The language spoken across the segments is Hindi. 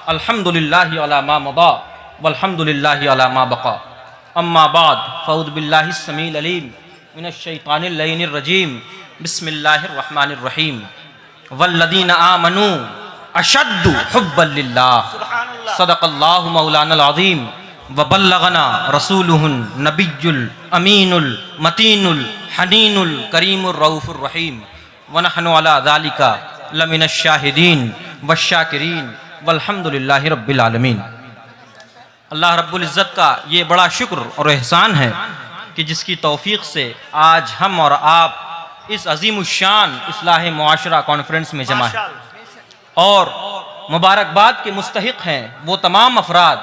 अल्हम्दुलिल्लाहि अला मा मदा वल्हम्दुलिल्लाहि अला मा बका। अम्मा बाद फ़ऊज़ु बिल्लाहिस समील अलीम मिनश शैतानिर लईनिर रजीम। बिस्मिल्लाहिर रहमानिर रहीम। वल्लज़ीना आमनू अशद्दु हुब्बन लिल्लाह। सदक़ल्लाहु मौलानल अज़ीम व बल्लगना रसूलुहुन नबियुल अमीनुल मतीनुल हनीनुल करीमुर रऊफ़ुर रहीम। व नहनु अला ज़ालिका लमिनश शाहिदीन वश्शाकिरीन वल्हम्दुलिल्लाहि रब्बिल आलमीन। अल्लाह रब्बुल इज़्ज़त का ये बड़ा शुक्र और एहसान है कि जिसकी तौफ़ीक़ से आज हम और आप इस अज़ीमुश्शान इस्लाह मुआशरा कॉन्फ्रेंस में जमा हैं। और मुबारकबाद के मुस्तहिक़ हैं वो तमाम अफराद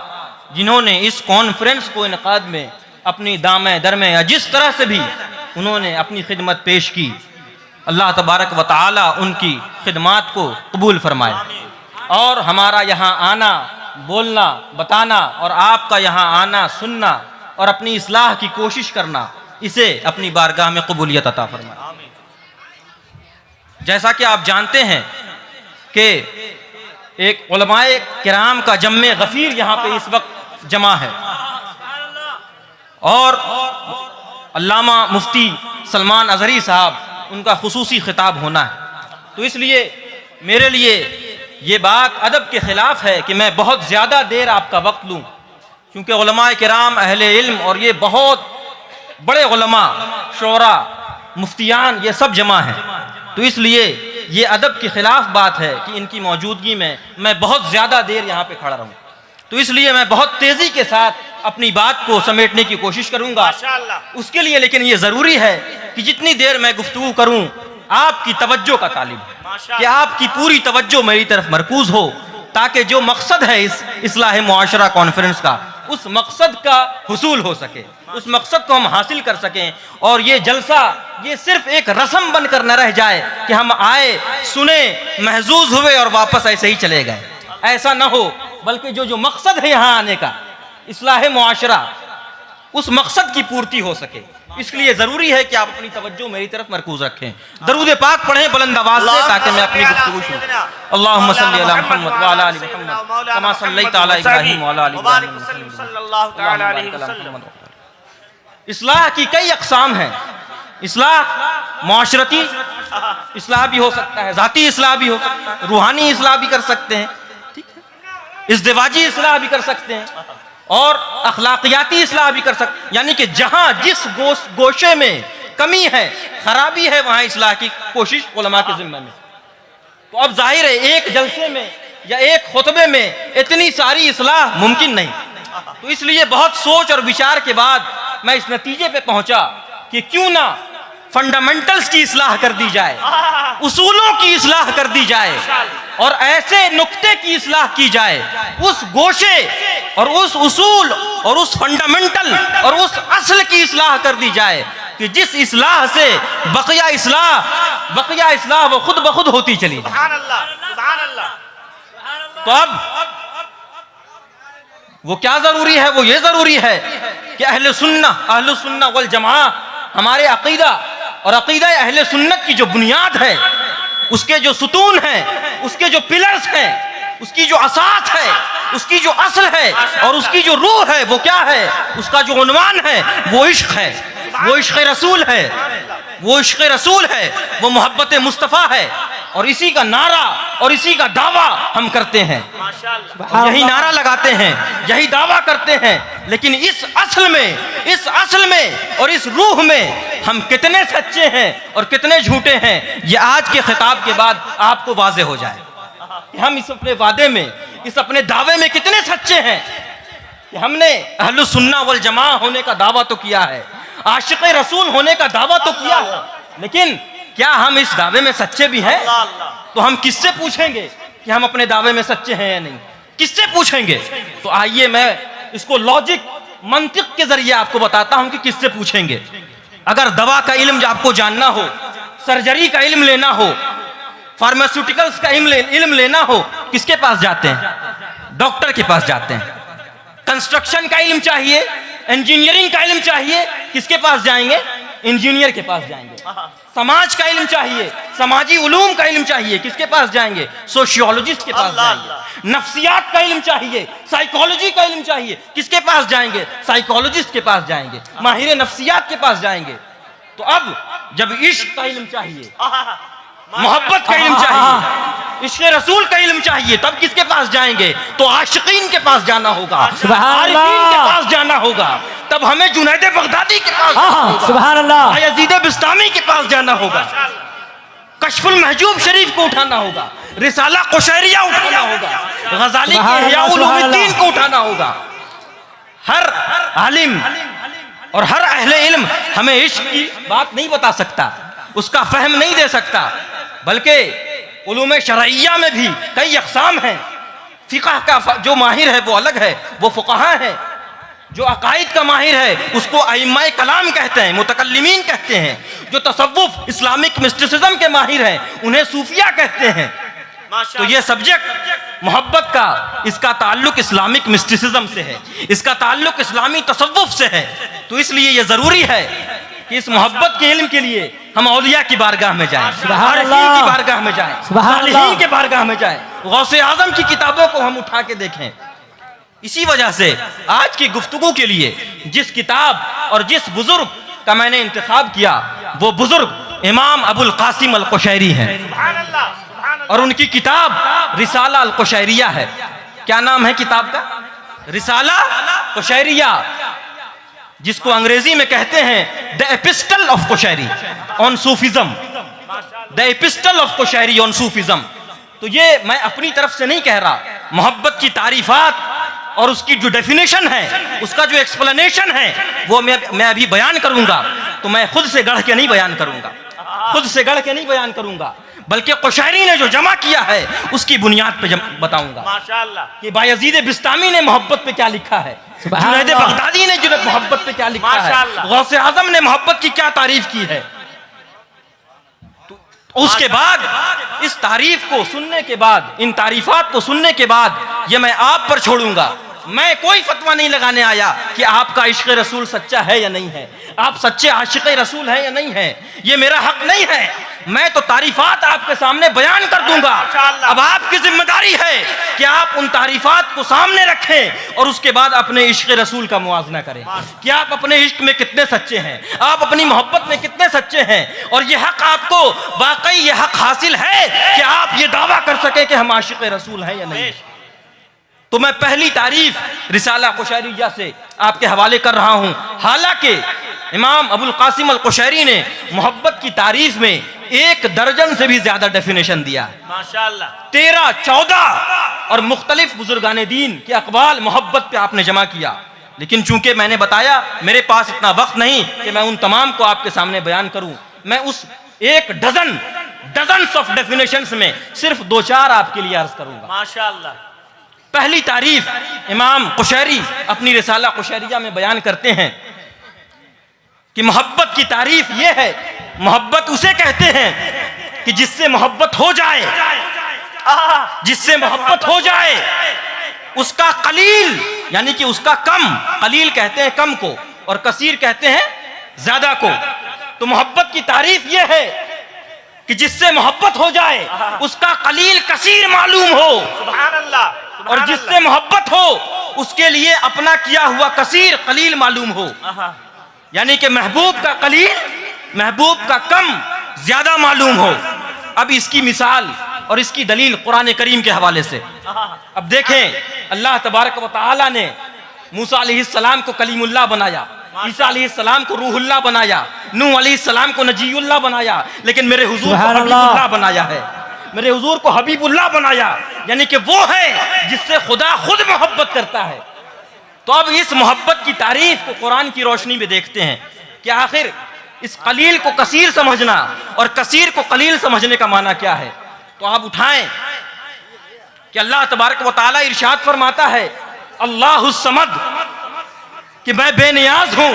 जिन्होंने इस कॉन्फ्रेंस को इनक़ाद में अपनी दामे दरमे या जिस तरह से भी उन्होंने अपनी खिदमत पेश की, अल्लाह तबारक व तआला उनकी खिदमात को कबूल फरमाए। और हमारा यहाँ आना, बोलना, बताना और आपका यहाँ आना, सुनना और अपनी इस्लाह की कोशिश करना, इसे अपनी बारगाह में कबूलियत अता फरमाए। जैसा कि आप जानते हैं कि एक उलमाए किराम का जम्मे गफीर यहाँ पे इस वक्त जमा है और अल्लामा मुफ्ती सलमान अजहरी साहब उनका खुसूसी खिताब होना है। तो इसलिए मेरे लिए ये बात अदब के ख़िलाफ़ है कि मैं बहुत ज़्यादा देर आपका वक्त लूँ, क्योंकि उलमाए किराम अहले इल्म और ये बहुत बड़े उलमा, शोरा, मुफ्तियान ये सब जमा हैं। तो इसलिए ये अदब के ख़िलाफ़ बात है कि इनकी मौजूदगी में मैं बहुत ज़्यादा देर यहाँ पे खड़ा रहूँ। तो इसलिए मैं बहुत तेज़ी के साथ अपनी बात को समेटने की कोशिश करूँगा। उसके लिए लेकिन ये ज़रूरी है कि जितनी देर मैं गुफ्तगू करूँ आपकी तवज्जो का तालिब है, कि आपकी पूरी तवज्जो मेरी तरफ मरकूज़ हो, ताकि जो मकसद है इस इस्लाह मुआशरा कॉन्फ्रेंस का, उस मकसद का हुसूल हो सके, उस मकसद को हम हासिल कर सकें। और ये जलसा ये सिर्फ एक रस्म बनकर न रह जाए कि हम आए, सुने, महजूज हुए और वापस ऐसे ही चले गए। ऐसा न हो, बल्कि जो मकसद है यहाँ आने का, इस्लाह मुआशरा, उस मकसद की पूर्ति हो सके। इसलिए ज़रूरी है कि आप अपनी तवज्जो मेरी तरफ मरकूज़ रखें। दरूद पाक पढ़ें बुलंद आवाज़ से, ताकि मैं अपनी गुफ्तगू शुरू करूं। अल्लाहुम्मा सल्ली अला मुहम्मद व अला आलि मुहम्मद कमा सल्लैता अला इब्राहीम व अला आलि इब्राहीम सल्लल्लाहु तआला अलैहि वसल्लम। इस्लाह की कई अक़साम हैं। इस्लाह मुआशरती इस्लाह भी हो सकता है, ज़ाती इस्लाह भी हो सकता है, रूहानी इस्लाह भी कर सकते हैं, ठीक है, इज़्दिवाजी इस्लाह भी कर सकते हैं और अखलाकियाती इस्लाह भी कर सकते। यानी कि जहाँ जिस गोशे में कमी है, खराबी है, वहाँ इस्लाह की कोशिश उलमा के ज़िम्मे में। तो अब जाहिर है एक जलसे में या एक खुतबे में इतनी सारी इस्लाह मुमकिन नहीं। तो इसलिए बहुत सोच और विचार के बाद मैं इस नतीजे पे पहुंचा कि क्यों ना फंडामेंटल्स की इस्लाह कर दी जाए, उसूलों की इस्लाह कर दी जाए और ऐसे नुक्ते की इस्लाह की जाए, उस गोशे और उस उसूल और उस फंडामेंटल और उस असल की इस्लाह कर दी जाए कि जिस इस्लाह से बकिया इस्लाह वो खुद ब खुद होती चली जाए। तो अब वो क्या जरूरी है? वो ये जरूरी है कि अहले सुन्ना वल जमा, हमारे अकीदा और अकीदा अहले सुन्नत की जो बुनियाद है, उसके जो सुतून हैं, उसके जो पिलर्स हैं, उसकी जो असास है, उसकी जो असल है और उसकी जो रूह है, वो क्या है? उसका जो उन्वान है वो इश्क है, वो इश्क रसूल है, वो इश्क रसूल है, वो मोहब्बत मुस्तफ़ा है। और इसी का नारा और इसी का दावा हम करते हैं, यही नारा लगाते हैं, यही दावा करते हैं। लेकिन इस असल में और इस रूह में हम कितने सच्चे हैं और कितने झूठे हैं, ये आज के खिताब के बाद आपको वाज़े हो जाए कि हम इस अपने वादे में, इस अपने दावे में कितने सच्चे हैं। कि हमने अहलुस सुन्ना वल जमा होने का दावा तो किया है, आशिक़ रसूल होने का दावा तो किया है, लेकिन क्या हम इस दावे में सच्चे भी हैं? तो हम किससे पूछेंगे कि हम अपने दावे में सच्चे हैं या नहीं? किससे पूछेंगे? तो आइए मैं इसको लॉजिक, मंतिक के जरिए आपको बताता हूं कि किससे पूछेंगे। अगर दवा का इल्म आपको जानना हो, सर्जरी का इल्म लेना हो, फार्मास्यूटिकल्स का इल्म लेना हो, किसके पास जाते हैं? डॉक्टर के पास जाते हैं। कंस्ट्रक्शन का इल्म चाहिए, इंजीनियरिंग का इल्म चाहिए, किसके पास जाएंगे? इंजीनियर के पास जाएंगे। समाज का इल्म चाहिए, समाजी उलूम का इल्म चाहिए, किसके पास जाएंगे? सोशियोलॉजिस्ट के पास जाएंगे। नफ्सियात का इल्म चाहिए, साइकोलॉजी का इल्म चाहिए, किसके पास जाएंगे? साइकोलॉजिस्ट के पास जाएंगे, माहिर नफ्सियात के पास जाएंगे। तो अब जब इश्क का इल्म चाहिए, मोहब्बत का इल्म चाहिए, इश्क़ रसूल का इल्म चाहिए, तब किसके पास जाएंगे? तो आशिकीन के पास जाना होगा, आरिफीन के पास जाना होगा। तब हमें जुनैद बगदादी के पास, सुभान अल्लाह, यजीद बिस्तामी के पास जाना होगा, कश्फुल महजूब शरीफ को उठाना होगा, रिसाला कुशैरिया उठाना होगा, गजाली के इह्या उलूमुद्दीन को उठाना होगा। हर आलिम और हर अहले इल्म हमें इश्क की बात नहीं बता सकता, उसका फहम नहीं दे सकता, बल्कि उलूम शरइया में भी कई अक़साम हैं। फ़िक़ह का जो माहिर है वो अलग है, वो फ़ुक़हा है। जो अक़ाइद का माहिर है उसको अइम्माए कलाम कहते हैं, मुतकल्लिमीन कहते हैं। जो तसव्वुफ़ इस्लामिक मिस्टिसिज्म के माहिर हैं उन्हें सूफिया कहते हैं। तो ये सब्जेक्ट मोहब्बत का, इसका ताल्लुक इस्लामिक मिस्टिसिज्म से है, इसका ताल्लुक इस्लामी तसव्वुफ़ से है। तो इसलिए ये ज़रूरी है कि इस मोहब्बत के इल्म के लिए हम औलिया की बारगाह में जाएं, आरिफीन की बारगाह में जाएं, सालिहीन की बारगाह में जाएं, गौसे आज़म की किताबों को हम उठा के देखें। इसी वजह से आज की गुफ्तगू के लिए जिस किताब और जिस बुजुर्ग का मैंने इंतखाब किया वो बुजुर्ग इमाम अबुल कासिम अल कुशैरी हैं, और उनकी किताब रिसाला अल कुशैरिया है। क्या नाम है किताब का? रिसाला कुशैरिया, जिसको अंग्रेजी में कहते हैं the epistle of Qushayri on sufism, the epistle of Qushayri on sufism. तो ये मैं अपनी तरफ से नहीं कह रहा, मोहब्बत की तारीफात और उसकी जो डेफिनेशन है, उसका जो एक्सप्लेनेशन है वो मैं अभी बयान करूंगा। तो मैं खुद से गढ़ के नहीं बयान करूंगा, खुद से गढ़ के नहीं बयान करूंगा, बल्कि कुशैरी ने जो जमा किया है उसकी बुनियाद पे बताऊंगा माशाअल्लाह कि बायजीद बिस्तामी ने मोहब्बत पे क्या लिखा है, जुनैद बगदादी ने जो मोहब्बत पे क्या लिखा है, गौसे आज़म ने मोहब्बत की क्या तारीफ की है। तो उसके बाद इस तारीफ को सुनने के बाद, इन तारीफात को सुनने के बाद ये मैं आप पर छोड़ूंगा। मैं कोई फतवा नहीं लगाने आया कि आपका इश्क़ रसूल सच्चा है या नहीं है, आप सच्चे आशिक़ रसूल हैं या नहीं है, ये मेरा हक नहीं है। मैं तो तारीफात आपके सामने बयान कर दूंगा। अब आपकी जिम्मेदारी है कि आप उन तारीफात को सामने रखें और उसके बाद अपने इश्क़ रसूल का मुआजना करें कि आप अपने इश्क़ में कितने सच्चे हैं, आप अपनी मोहब्बत में कितने सच्चे हैं। और ये हक आपको, वाकई ये हक हासिल है कि आप ये दावा कर सकें कि हम आशिक़ रसूल हैं या नहीं। तो मैं पहली तारीफ रिसाला कुशैरिया से आपके हवाले कर रहा हूं। हालांकि इमाम अबुल कासिम अल कुशैरी ने मोहब्बत की तारीफ में 1 दर्जन से भी ज्यादा डेफिनेशन दिया माशाअल्लाह, 13, 14 और मुख्तलिफ बुजुर्गाने दीन के अक़वाल मोहब्बत पे आपने जमा किया। लेकिन चूंकि मैंने बताया मेरे पास इतना वक्त नहीं कि मैं उन तमाम को आपके सामने बयान करूं, मैं उस 1 डजन ऑफ डेफिनेशंस में सिर्फ 2-4 आपके लिए अर्ज करूंगा माशाअल्लाह। पहली तारीफ इमाम कुशैरी अपनी रिसाला कुशैरिया में बयान करते हैं कि मोहब्बत की तारीफ ये है, मोहब्बत उसे कहते हैं कि जिससे मोहब्बत हो जाए, जिससे मोहब्बत हो जाए उसका कलील यानी कि उसका कम, कलील कहते हैं कम को और कसीर कहते हैं ज्यादा को। तो मोहब्बत की तारीफ ये है कि जिससे मोहब्बत हो जाए उसका कलील कसीर मालूम हो, सुभान अल्लाह, और जिससे मोहब्बत हो उसके लिए अपना किया हुआ कसीर कलील मालूम हो। यानी कि महबूब का कलील, महबूब का कम ज्यादा मालूम हो। अब इसकी मिसाल और इसकी दलील कुरान करीम के हवाले से। अब देखें, अल्लाह तबारक व तआला ने मूसा अलैहिस्सलाम को कलीमुल्लाह बनाया, ईसा अलैहिस्सलाम को रूहुल्लाह बनाया, नूह अलैहिस्सलाम को नजीयुल्लाह बनाया, लेकिन मेरे हुजूर को हबीबुल्लाह बनाया है, मेरे हुजूर को हबीबुल्लाह बनाया, यानी कि वो है जिससे खुदा खुद मोहब्बत करता है। तो अब इस मोहब्बत की तारीफ को कुरान की रोशनी में देखते हैं कि आखिर इस कलील को कसीर समझना और कसीर को कलील समझने का माना क्या है। तो आप उठाएं कि अल्लाह तबारक व तआला इरशाद फरमाता है अल्लाहुस समद, कि मैं बेनियाज हूं।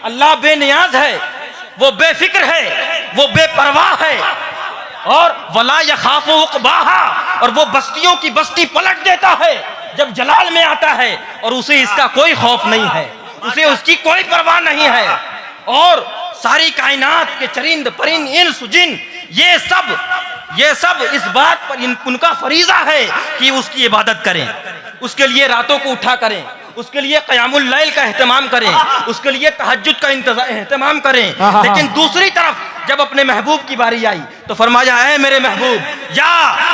अल्लाह बेनियाज है, वो बेफिक्र है, वो बेपरवाह है, और वला यखाफु उक़बाहा, और वो बस्तियों की बस्ती पलट देता है जब जलाल में आता है, और उसे इसका कोई खौफ नहीं है, उसे उसकी कोई परवाह नहीं है। और सारी कायनात के चरिंद परिंद इंस जिन ये सब इस बात पर उनका फरीजा है कि उसकी इबादत करें, उसके लिए रातों को उठा करें, उसके लिए क़यामुल लैल का एहतमाम करें, उसके लिए तहज्जुद का एहतमाम करें। लेकिन दूसरी तरफ जब अपने महबूब की बारी आई तो फरमाया, है मेरे महबूब या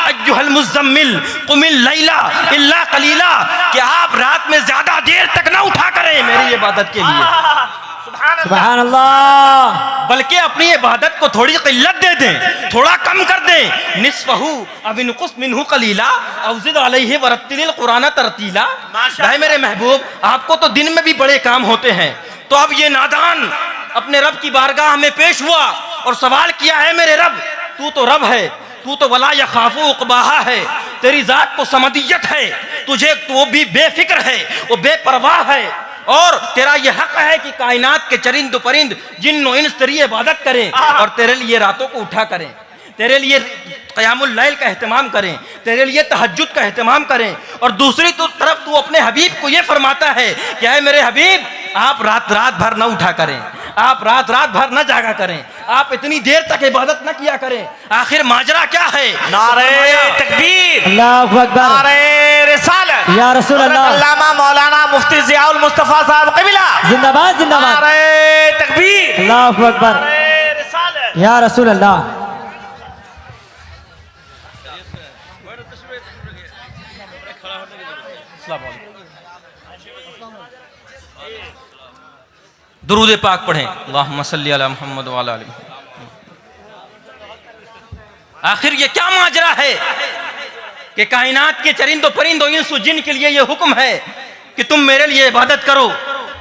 अय्युहल मुज़्ज़म्मिल कुमिल लैला इल्ला कलीला, कि आप रात में ज्यादा देर तक ना उठा करें मेरी इबादत के लिए, सुभान अल्लाह, बल्कि अपनी इबादत को थोड़ी किल्लत दे दें, थोड़ा कम कर दें। निस्फहू अव इनकुस मिन्हु कलीला औ ज़िद अलैहि वरत्तिलिल कुरान तरतीला। भाई मेरे महबूब, आपको तो दिन में भी बड़े काम होते हैं, तो अब ये नादान अपने रब की बारगाह में पेश हुआ और सवाल किया, है मेरे रब, तू तो रब है, तू तो वला यखाफु उक़बाहा है, तेरी जात को समदियत है, तुझे तो भी बेफिक्र है, वो बेपरवाह है, और तेरा ये हक है कि कायनात के चरिंद परिंद जिन्न इंस तेरी इबादत करें और तेरे लिए रातों को उठा करें, तेरे लिए क़यामुल लैल का एहतमाम करें, तेरे लिए तहज्जुद का एहतमाम करें। और दूसरी तरफ तू अपने हबीब को ये फरमाता है कि है मेरे हबीब, आप रात भर न उठा करें, आप रात भर न जागा करें, आप इतनी देर तक इबादत न किया करें। आखिर माजरा क्या है? नारे तकबीर, अल्लाहु अकबर, नारे रिसालत, या रसूल अल्लाह, अल्लामा मौलाना मुफ्ती ज़ियाउल मुस्तफ़ा साहब क़िबला जिंदाबाद जिंदाबाद, नारे तकबीर, अल्लाहु अकबर, नारे रिसालत, या रसूल अल्लाह। दुरूद पाक पढ़ें, अल्लाहुम्मा सल्ली अला मुहम्मद व अला आलि मुहम्मद। आखिर ये क्या माजरा है कि कायनात के चरिंदो परिंदो इंसु जिन के लिए ये हुक्म है कि तुम मेरे लिए इबादत करो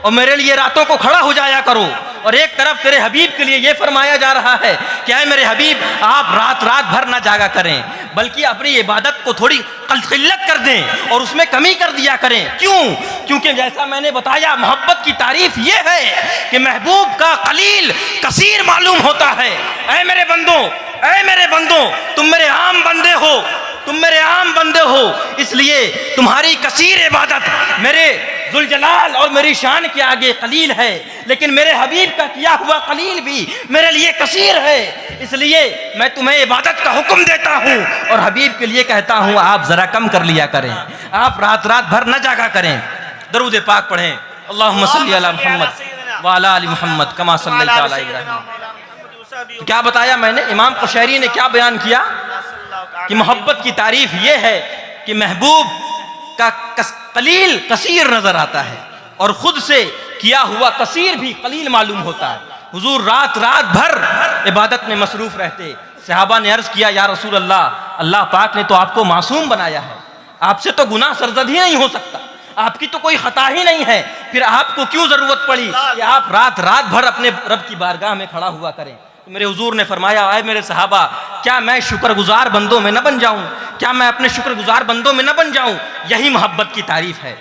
और मेरे लिए रातों को खड़ा हो जाया करो, और एक तरफ तेरे हबीब के लिए ये फरमाया जा रहा है कि ऐ मेरे हबीब, आप रात भर ना जागा करें, बल्कि अपनी इबादत को थोड़ी किल्लत कर दें और उसमें कमी कर दिया करें। क्यों? क्योंकि जैसा मैंने बताया, मोहब्बत की तारीफ ये है कि महबूब का कलील कसीर मालूम होता है। ऐ मेरे बंदों, तुम मेरे आम बंदे हो, तुम मेरे आम बंदे हो, इसलिए तुम्हारी कसीर इबादत मेरे जुल जलाल और मेरी शान के आगे कलील है, लेकिन मेरे हबीब का किया हुआ कलील भी मेरे लिए कसीर है। इसलिए मैं तुम्हें इबादत का हुक्म देता हूँ और हबीब के लिए कहता हूँ, आप जरा कम कर लिया करें, आप रात भर न जागा करें। दरूद पाक पढ़ें, अल्लाहुम्मा सल्ली अला मुहम्मद व अला आलि मुहम्मद कमा सल्लैता अला इब्राहीम। तो क्या बताया मैंने? इमाम कुशैरी ने क्या बयान किया कि मोहब्बत की तारीफ ये है कि महबूब का कलील कसीर नजर आता है और खुद से किया हुआ कसीर भी कलील मालूम होता है। हुजूर रात भर इबादत में मसरूफ रहते। सहाबा ने अर्ज किया, या रसूल अल्लाह, अल्लाह पाक ने तो आपको मासूम बनाया है, आपसे तो गुनाह सरजद ही नहीं हो सकता, आपकी तो कोई खता ही नहीं है, फिर आपको क्यों जरूरत पड़ी कि आप रात भर अपने रब की बारगाह में खड़ा हुआ करें? तो मेरे हुजूर ने फरमाया, आए मेरे सहाबा, क्या मैं शुक्रगुजार बंदों में न बन जाऊं? क्या मैं अपने शुक्रगुजार बंदों में न बन जाऊं? यही मोहब्बत की तारीफ है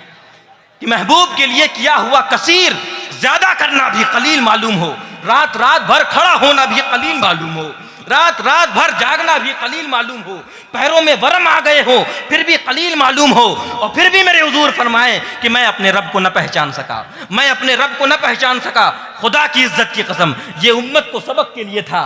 कि महबूब के लिए किया हुआ कसीर ज्यादा करना भी कलील मालूम हो, रात भर खड़ा होना भी कलील मालूम हो, रात भर जागना भी कलील मालूम हो, पैरों में वरम आ गए हो फिर भी कलील मालूम हो, और फिर भी मेरे हुजूर फरमाए कि मैं अपने रब को न पहचान सका, मैं अपने रब को न पहचान सका। खुदा की इज्जत की कसम, ये उम्मत को सबक के लिए था,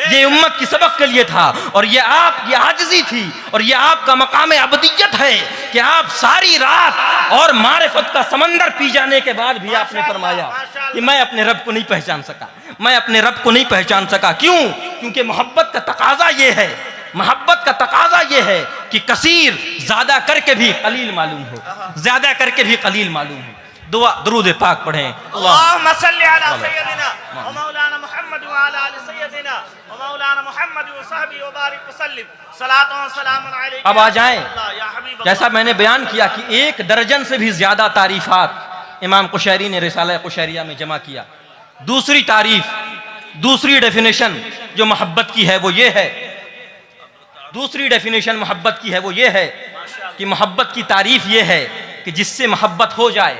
ये उम्मत की सबक के लिए था, और ये आपकी आजिज़ी थी, और ये आपका मकाम अबदियत है कि आप सारी रात और मारिफत का समंदर पी जाने के बाद भी आपने फरमाया कि मैं अपने रब को नहीं पहचान सका, मैं अपने रब को नहीं पहचान सका। क्यों? क्योंकि मोहब्बत का तकाजा ये है, मोहब्बत का तकाजा ये है कि कसीर ज्यादा करके भी कलील मालूम हो, ज्यादा करके भी कलील मालूम हो। दुआ दरूद पाक पढ़ें, अल्लाहुम्मा सल्ली अला सय्यदिना व मौलाना मुहम्मद व अला आलि सय्यदिना व मौलाना मुहम्मद व सहबी व बारिक वसल्लिम सलातु व सलामुन अलैका। अब आ जाएं, जैसा मैंने बयान किया कि 1 दर्जन से भी ज्यादा तारीफात इमाम कुशैरी ने रिसाला कुशैरिया में जमा किया। दूसरी तारीफ, दूसरी डेफिनेशन जो मोहब्बत की है वो ये है, दूसरी डेफिनेशन मोहब्बत की है वो ये है कि मोहब्बत की तारीफ ये है कि जिससे मोहब्बत हो जाए,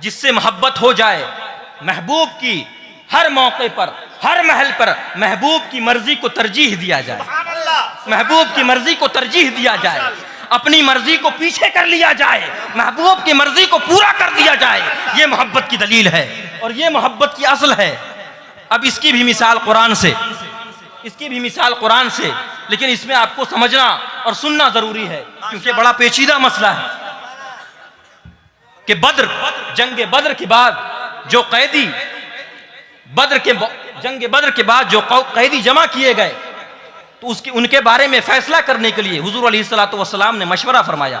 जिससे मोहब्बत हो जाए, महबूब की हर मौके पर, हर महल पर महबूब की मर्जी को तरजीह दिया जाए, महबूब की मर्जी को तरजीह दिया जाए, अपनी मर्जी को पीछे कर लिया जाए, महबूब की मर्जी को पूरा कर दिया जाए। ये मोहब्बत की दलील है और ये मोहब्बत की असल है। अब इसकी भी मिसाल कुरान से, इसकी भी मिसाल कुरान से, लेकिन इसमें आपको समझना और सुनना जरूरी है क्योंकि बड़ा पेचीदा मसला है कि बद्र, जंग बद्र के बाद जो कैदी, जंग बद्र के बाद जो कैदी जमा किए गए, तो उसके उनके बारे में फैसला करने के लिए हुजूर अलैहिस्सलातु वस्सलाम ने मशवरा फरमाया,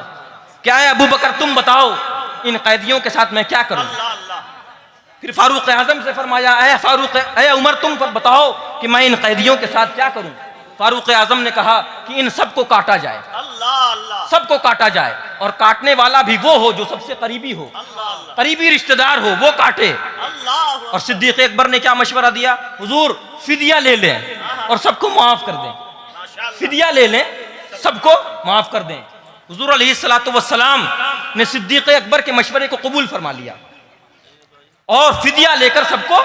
क्या है अबू बकर तुम बताओ इन कैदियों के साथ मैं क्या करूं। फिर फारूक आजम से फरमाया, ऐ उमर तुम पर बताओ कि मैं इन कैदियों के साथ क्या करूं। फारूक आजम ने कहा कि इन सबको काटा जाए, सबको काटा जाए, और काटने वाला भी वो हो जो सबसे करीबी हो, करीबी रिश्तेदार हो, वो काटे। और सिद्दीक अकबर ने क्या मशवरा दिया, हुजूर फिदिया ले लें और सबको माफ कर दें, फिदिया ले लें सबको माफ कर दें। हुजूर अलैहिस्सलातु वस्सलाम ने सिद्दीक अकबर के मशवरे को कबूल फरमा लिया और फिदिया लेकर सबको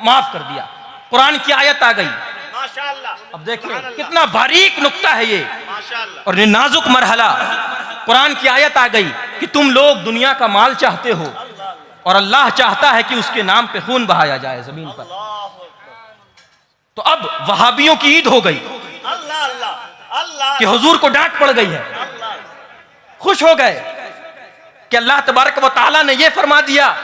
माफ कर दिया। कुरान की आयत आ गई। अब देखिए कितना बारीक नुक्ता है ये और ये नाजुक मरहला। कुरान की आयत आ गई कि तुम लोग दुनिया का माल चाहते हो और अल्लाह चाहता है कि उसके नाम पे खून बहाया जाए जमीन पर। तो अब वहाबियों की ईद हो गई कि हुजूर को डांट पड़ गई है, खुश हो गए कि अल्लाह तबारक व तआला ने यह फरमा दिया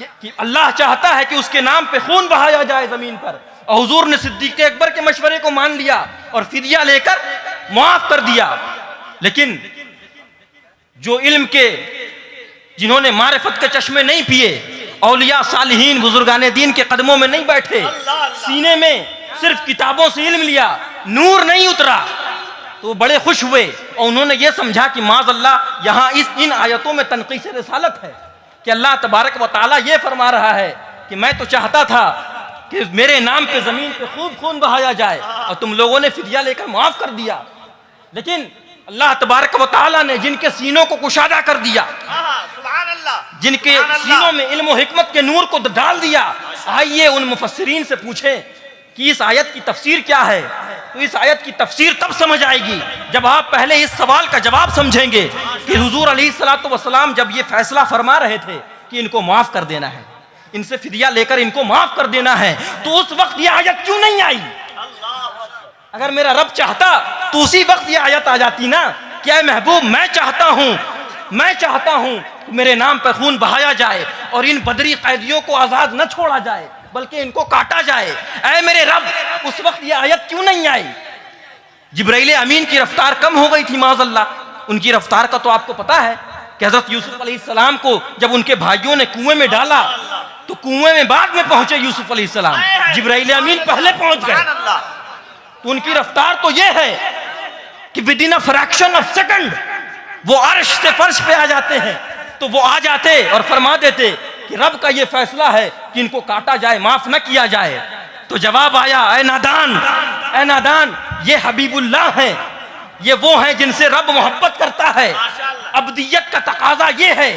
कि अल्लाह चाहता है कि उसके नाम पे खून बहाया जाए जमीन पर। और हुजूर ने सिद्दीक अकबर के मशवरे को मान लिया और फिदिया लेकर माफ कर दिया। लेकिन जो इल्म के, जिन्होंने मारिफत के चश्मे नहीं पिए, औलिया सालिहीन बुजुर्गाने दीन के कदमों में नहीं बैठे, सीने में सिर्फ किताबों से इल्म लिया, नूर नहीं उतरा, तो बड़े खुश हुए और उन्होंने ये समझा कि माज़अल्लाह यहाँ इन आयतों में तनक़ीस रिसालत है कि अल्लाह तबारक व तआला ये फरमा रहा है कि मैं तो चाहता था कि मेरे नाम पे जमीन पे खूब खून बहाया जाए और तुम लोगों ने फिदिया लेकर माफ कर दिया। लेकिन अल्लाह तबारक व तआला ने जिनके सीनों को कुशादा कर दिया, जिनके सीनों में इल्म व हिकमत के नूर को डाल दिया, आइए उन मुफस्सिरीन से पूछें कि इस आयत की तफसीर क्या है। तो इस आयत की तफसीर तब समझ आएगी जब आप पहले इस सवाल का जवाब समझेंगे कि हुजूर अलैहिस्सलातु वस्सलाम जब ये फैसला फरमा रहे थे कि इनको माफ कर देना है, इनसे फिदिया लेकर इनको माफ कर देना है, तो उस वक्त ये आयत क्यों नहीं आई। अगर मेरा रब चाहता तो उसी वक्त ये आयत आ जाती ना, क्या महबूब मैं चाहता हूं कि मेरे नाम पर खून बहाया जाए और इन बदरी कैदियों को आजाद न छोड़ा जाए बल्कि इनको काटा जाए। ऐ मेरे रब, उस वक्त ये आयत क्यों नहीं आई। जिब्राइल अमीन की रफ्तार कम हो गई थी माज़अल्लाह। उनकी रफ्तार का तो आपको पता है कि हजरत यूसुफ अलैहिस्सलाम को जब उनके भाइयों ने कुएं में डाला तो कुएं में बाद में पहुंचे यूसुफ अलैहिस्सलाम, जिब्राइल अमीन पहले पहुंच गए। तो उनकी रफ्तार तो ये है कि within a fraction of second वो अर्श से फर्श पे आ जाते हैं। तो वो आ जाते और फरमा देते कि रब का ये फैसला है कि इनको काटा जाए, माफ न किया जाए। तो जवाब आया, ऐ नादान, ये हबीबुल्लाह हैं, ये वो हैं जिनसे रब मोहब्बत करता है। अब्दियत का तकाजा ये है,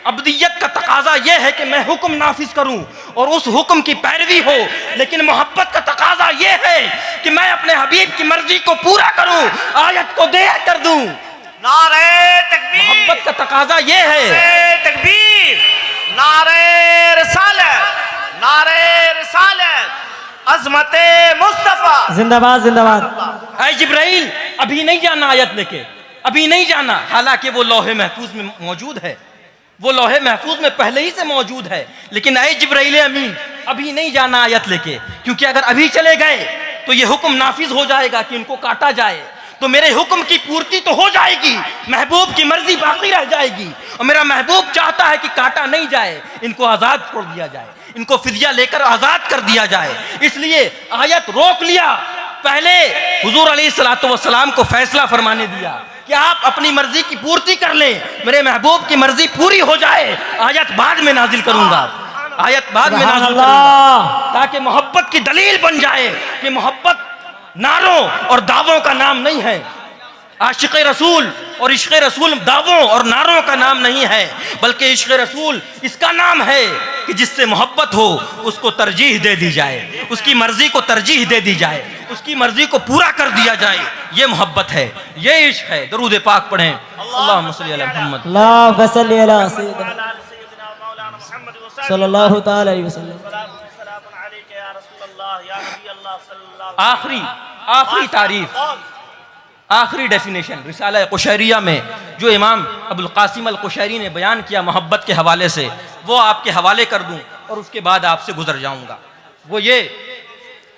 अब्दियत का तकाजा ये है कि मैं हुक्म नाफिज करूं और उस हुक्म की पैरवी हो, लेकिन मोहब्बत का तकाजा ये है कि मैं अपने हबीब की मर्जी को पूरा करूं, आयत को दे कर दूं। नारे तकबीर, मोहब्बत का तकाजा ये है। तकबीर, नारे रिसालत, नारे रिसालत, अज़मते मुस्तफा जिंदाबाद जिंदाबाद। ऐ जिब्राइल, अभी नहीं जाना आयत लेके, अभी नहीं जाना। हालांकि वो लौहे महफूज में मौजूद है, वो लौहे महफूज में पहले ही से मौजूद है, लेकिन ऐ जिब्राइल अमीन, अभी नहीं जाना आयत लेके, क्योंकि अगर अभी चले गए तो ये हुक्म नाफिज हो जाएगा कि इनको काटा जाए। तो मेरे हुक्म की पूर्ति तो हो जाएगी, महबूब की मर्जी बाकी रह जाएगी। और मेरा महबूब चाहता है कि काटा नहीं जाए, इनको आजाद छोड़ दिया जाए, इनको फिदिया लेकर आजाद कर दिया जाए। इसलिए आयत रोक लिया, पहले हुजूर अलैहिस्सलातु वस्सलाम को फैसला फरमाने दिया कि आप अपनी मर्जी की पूर्ति कर लें, मेरे महबूब की मर्जी पूरी हो जाए, आयत बाद में नाजिल करूंगा, आयत बाद में नाजिल करूंगा, ताकि मोहब्बत की दलील बन जाए कि मोहब्बत नारों और दावों का नाम नहीं है। आशिक़ रसूल और इश्क़ रसूल दावों और नारों का नाम नहीं है, बल्कि इश्क़ रसूल इसका नाम है कि जिससे मोहब्बत हो उसको तरजीह दे दी जाए, उसकी मर्जी को तरजीह दे दी जाए, उसकी मर्जी को पूरा कर दिया जाए। ये मोहब्बत है, ये इश्क है। दरूद पाक पढ़ें, अल्लाहुम्मा सल्ली अला मुहम्मद, अल्लाहुम्मा सल्ली अला सल्लल्लाहु तआला अलैहि वसल्लम। आखिरी तारीफ, आखिरी डेफिनेशन रिसाला कुशैरिया में जो इमाम अबुल कासिम अल कुशैरी ने बयान किया मोहब्बत के हवाले से, वो आपके हवाले कर दूं और उसके बाद आपसे गुजर जाऊंगा। वो ये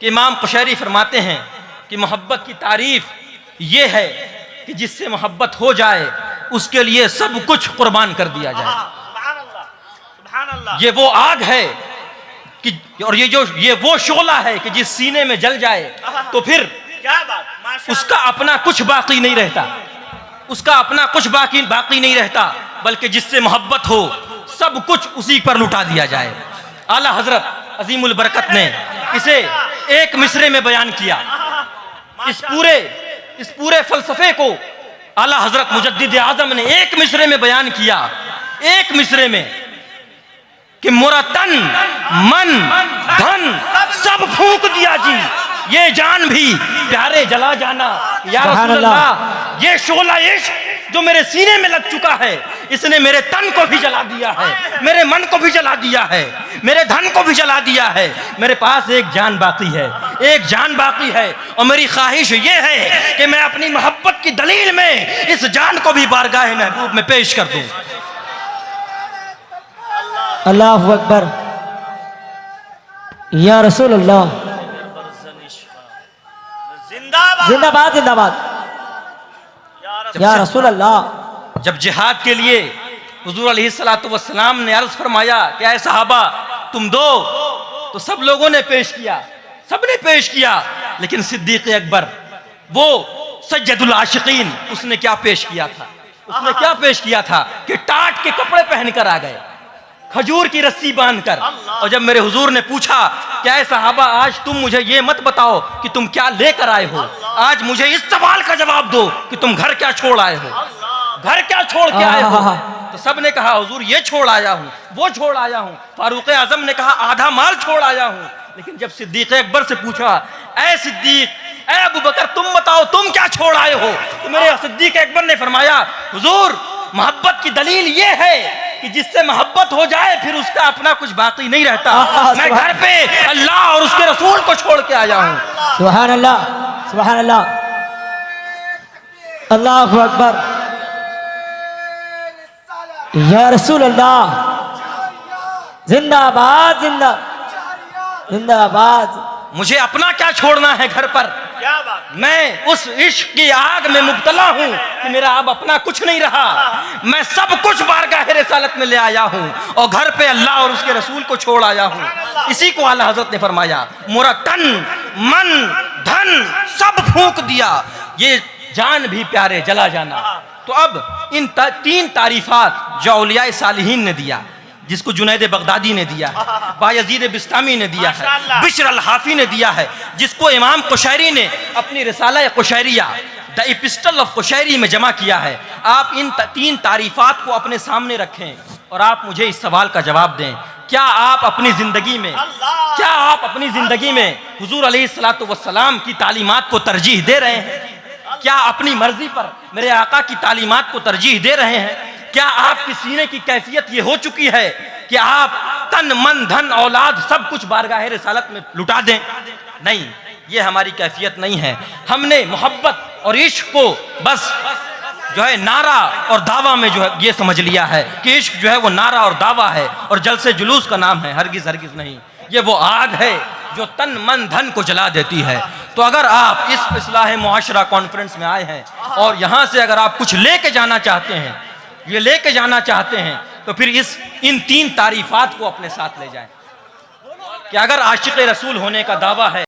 कि इमाम कुशैरी फरमाते हैं कि मोहब्बत की तारीफ ये है कि जिससे मोहब्बत हो जाए उसके लिए सब कुछ कुर्बान कर दिया जाए। सुभान अल्लाह, सुभान अल्लाह। ये वो आग है कि, और ये वो शोला है कि जिस सीने में जल जाए तो फिर क्या बात, माशाअल्लाह। उसका अपना कुछ बाकी नहीं रहता, उसका अपना कुछ बाकी नहीं रहता, बल्कि जिससे मोहब्बत हो सब कुछ उसी पर लुटा दिया जाए। आला हजरत अजीमुल बरकत ने इसे एक मिसरे में बयान किया। इस पूरे फलसफे को आला हजरत मुजद्दिद आजम ने एक मिसरे में बयान किया, एक मिसरे में, कि मोरा तन मन धन सब फूंक दिया जी, ये जान भी प्यारे जला जाना। या रसूल अल्लाह, ये शोला इश्क जो मेरे सीने में लग चुका है, इसने मेरे तन को भी जला दिया है, मेरे मन को भी जला दिया है, मेरे धन को भी जला दिया है। मेरे पास एक जान बाकी है, एक जान बाकी है, और मेरी ख्वाहिश ये है कि मैं अपनी मोहब्बत की दलील में इस जान को भी बारगाह महबूब में पेश कर दूं। अल्लाहु अकबर। या रसूल अल्लाह, जिंदाबाद, जिंदाबाद जिंदाबाद। या रसूल अल्लाह, जब जिहाद के लिए हुजूर अलैहिस्सलातु वस्सलाम ने अर्ज फरमाया कि ऐ सहाबा तुम दो, तो सब लोगों ने पेश किया, सबने पेश किया, लेकिन सिद्दीक़ अकबर वो सज्जदुल आशिकीन, उसने क्या पेश किया था? उसने क्या पेश किया था कि टाट के कपड़े पहनकर आ गए, खजूर की रस्सी बांधकर। और जब मेरे हुजूर ने पूछा क्या है सहाबा, आज तुम मुझे ये मत बताओ कि तुम क्या लेकर आए हो, आज मुझे इस सवाल का जवाब दो कि तुम घर क्या छोड़ आए हो, घर क्या छोड़ के आए हो? तो सब ने कहा हुजूर ये छोड़ आया हूँ, वो छोड़ आया हूँ। फारूक आजम ने कहा आधा माल छोड़ आया हूँ। लेकिन जब सिद्दीक अकबर से पूछा ऐ सिद्दीक, ऐ अबू बकर, तुम बताओ तुम क्या छोड़ आए हो, तो मेरे सिद्दीक अकबर ने फरमाया हुजूर मोहब्बत की दलील ये है कि जिससे मोहब्बत हो जाए फिर उसका अपना कुछ बाकी नहीं रहता। मैं घर पे अल्लाह और उसके रसूल को छोड़ के आया हूँ। सुभान अल्लाह, सुभान अल्लाह, अल्लाहु अकबर। या रसूल अल्लाह, जिंदाबाद जिंदाबाद। मुझे अपना क्या छोड़ना है घर पर, क्या बात, मैं उस इश्क की आग में मुब्तला हूँ कि मेरा अब अपना कुछ नहीं रहा। मैं सब कुछ बारगाह रिसालत में ले आया हूँ और घर पे अल्लाह और उसके रसूल को छोड़ आया हूँ। इसी को आला हजरत ने फरमाया मोरा तन मन धन सब फूंक दिया, ये जान भी प्यारे जला जाना। तो अब इन तीन तारीफात जो औलिया सालिहीन ने दिया, जिसको जुनैद बगदादी ने दिया है, बायजीद बिस्तामी ने दिया है, बिश्र अल हाफी ने दिया है, जिसको इमाम कुशैरी ने अपनी रिसाला कुशैरिया द एपिस्टल ऑफ कुशैरी में जमा किया है। आप इन तीन तारीफात को अपने सामने रखें और आप मुझे इस सवाल का जवाब दें, क्या आप अपनी ज़िंदगी में हुजूर अलैहिस्सलातु वस्सलाम की तालीमात को तरजीह दे रहे हैं? क्या अपनी मर्जी पर मेरे आका की तालीमात को तरजीह दे रहे हैं? क्या आपकी सीने की कैफियत ये हो चुकी है कि आप तन मन धन औलाद सब कुछ बारगाह रिसालत में लुटा दें? नहीं, ये हमारी कैफियत नहीं है। हमने मोहब्बत और इश्क को बस जो है नारा और दावा में जो है ये समझ लिया है कि इश्क जो है वो नारा और दावा है और जलसे जुलूस का नाम है। हरगिज हरगिज नहीं, ये वो आग है जो तन मन धन को जला देती है। तो अगर आप इस इस्लाह मुआशरा कॉन्फ्रेंस में आए हैं और यहाँ से अगर आप कुछ लेके जाना चाहते हैं, ये लेके जाना चाहते हैं, तो फिर इन तीन तारीफात को अपने साथ ले जाएं कि अगर आशिक़ रसूल होने का दावा है